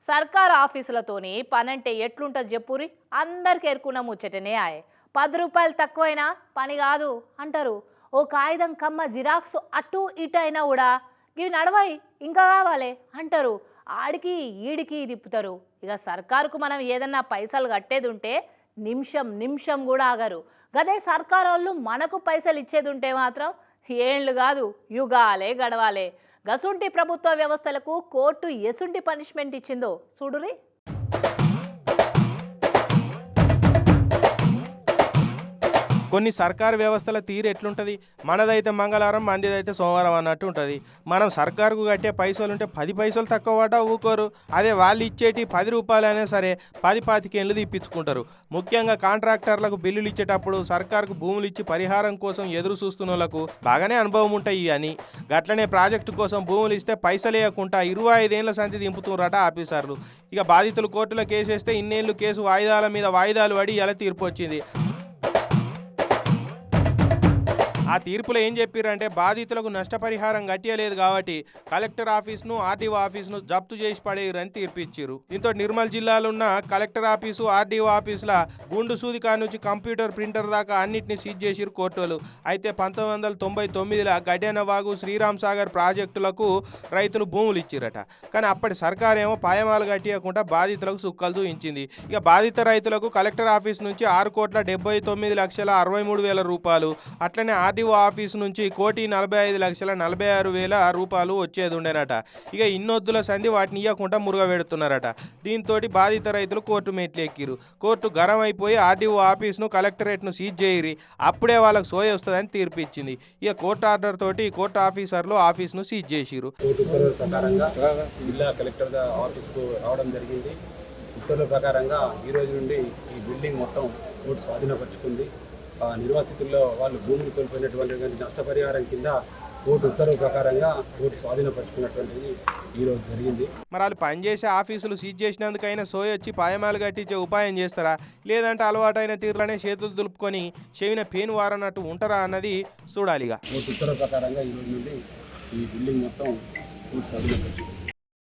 సర్కారు ఆఫీసులతోని పనంటే ఎట్లుంటుంది చెప్పురి అందరికి ఎరుకున్న ముచ్చటనే ఆయే 10 రూపాయలు తక్కువైనా పని కాదు అంటారు. ఓ కాగితం కమ్మ జిరాక్స్ అటు ఇటు అయినా కూడా ఇవి నడవై ఇంకా కావాలి అంటారు. ఆడికి ఈడికి తిప్పుతారు. ఇక సర్కారుకు మనం ఏదన్నా పైసలు కట్టేది ఉంటే నిమిషం నిమిషం కూడా ఆగరు. గదే సర్కారు వాళ్ళు మనకు పైసలు ఇచ్చేది ఉంటే మాత్రం ఏళ్ళు కాదు యుగాలే గడవాలే. గసుంటి ప్రభుత్వ వ్యవస్థలకు కోర్టు ఎసుంటి పనిష్మెంట్ ఇచ్చిందో చూడురి. కొన్ని సర్కారు వ్యవస్థల తీరు ఎట్లుంటుంది, మనదైతే మంగళవారం మందిదైతే సోమవారం అన్నట్టు ఉంటుంది. మనం సర్కారుకు కట్టే పైసలు ఉంటే 10 పైసలు తక్కువ పడ్డా ఊకోరు. అదే వాళ్ళు ఇచ్చేటి 10 రూపాయలు అయినా సరే 10-25 ఏళ్ళు తీపించుకుంటారు. ముఖ్యంగా కాంట్రాక్టర్లకు బిల్లులు ఇచ్చేటప్పుడు సర్కారుకు భూములు ఇచ్చి పరిహారం కోసం ఎదురు చూస్తున్న వాళ్ళకు బాగానే అనుభవం ఉంటాయి అని. గట్లనే ప్రాజెక్టు కోసం భూములు ఇస్తే పైసలు వేయకుండా 25 ఏళ్ల సంతి దింపుతున్నారట ఆఫీసర్లు. ఇక బాధితులు కోర్టులో కేసు వేస్తే ఇన్నేళ్ళు కేసు వాయిదాల మీద వాయిదాలు పడి ఇలా తీర్పు వచ్చింది. ఆ తీర్పులో ఏం చెప్పారంటే బాధితులకు నష్టపరిహారం కట్టలేదు కాబట్టి కలెక్టర్ ఆఫీసును ఆర్డీఓ ఆఫీసును జప్తు చేసి పడేయరని తీర్పు ఇచ్చారు. దీంతో నిర్మల్ జిల్లాలో ఉన్న కలెక్టర్ ఆఫీసు ఆర్డీఓ ఆఫీసుల గుండు సూదికా నుంచి కంప్యూటర్ ప్రింటర్ దాకా అన్నింటినీ సీజ్ చేసిరు కోర్టులు. అయితే 1999లో గడ్డెనవాగు శ్రీరామ్ సాగర్ ప్రాజెక్టులకు రైతులు భూములు ఇచ్చిరట. కానీ అప్పటి సర్కారేమో పాయమాలు కట్టియకుండా బాధితులకు సుక్కలు చూపించింది. ఇక బాధిత రైతులకు కలెక్టర్ ఆఫీస్ నుంచి 6,79,63,000 రూపాయలు, అట్లనే ఆర్డీఓ ఆఫీసు నుంచి 1,45,46,000 రూపాయలు వచ్చేది ఉండేనట. ఇక ఇన్నొద్దుల సంధి వాటిని ఇవ్వకుండా మురుగబెడుతున్నారట. దీంతో బాధిత రైతులు కోర్టు మెట్లు ఎక్కిరు. కోర్టు గరం అయిపోయి ఆర్డీఓ ఆఫీసును కలెక్టరేట్ను సీజ్ చేయరి, అప్పుడే వాళ్ళకు సోయ వస్తుందని తీర్పు ఇచ్చింది. ఇక కోర్టు ఆర్డర్ తోటి కోర్టు ఆఫీసర్లు ఆఫీసును సీజ్ చేసిరు. జిల్లా కలెక్టర్ ఆఫీస్కు రావడం జరిగింది. ఉత్తర్వుల ప్రకారంగా ఈ రోజు నుండి ఈ బిల్డింగ్ మొత్తం కోర్టు స్వాధీనపరుచుకుంది. నిర్వాసితుల్లో వాళ్ళు భూములు కోల్పోయినటువంటి నష్టపరిహారం కింద కోర్టు ఉత్తర్వుల ప్రకారంగా కోర్టు స్వాధీనపరుచుకున్నటువంటిది ఈరోజు జరిగింది. మరి వాళ్ళు పనిచేసే ఆఫీసులు సీజ్ చేసినందుకైనా సోయ వచ్చి పాయమాలు కట్టించే ఉపాయం చేస్తారా, లేదంటే అలవాటైన తీరులోనే చేతులు దులుపుకొని చెవిన పేను వారన్నట్టు ఉంటారా అన్నది చూడాలిగా. కోర్టు ఉత్తర్వుల ప్రకారంగా ఈరోజు నుండి ఈ బిల్డింగ్ మొత్తం కోర్టు స్వాధీనపరుచుకుంది.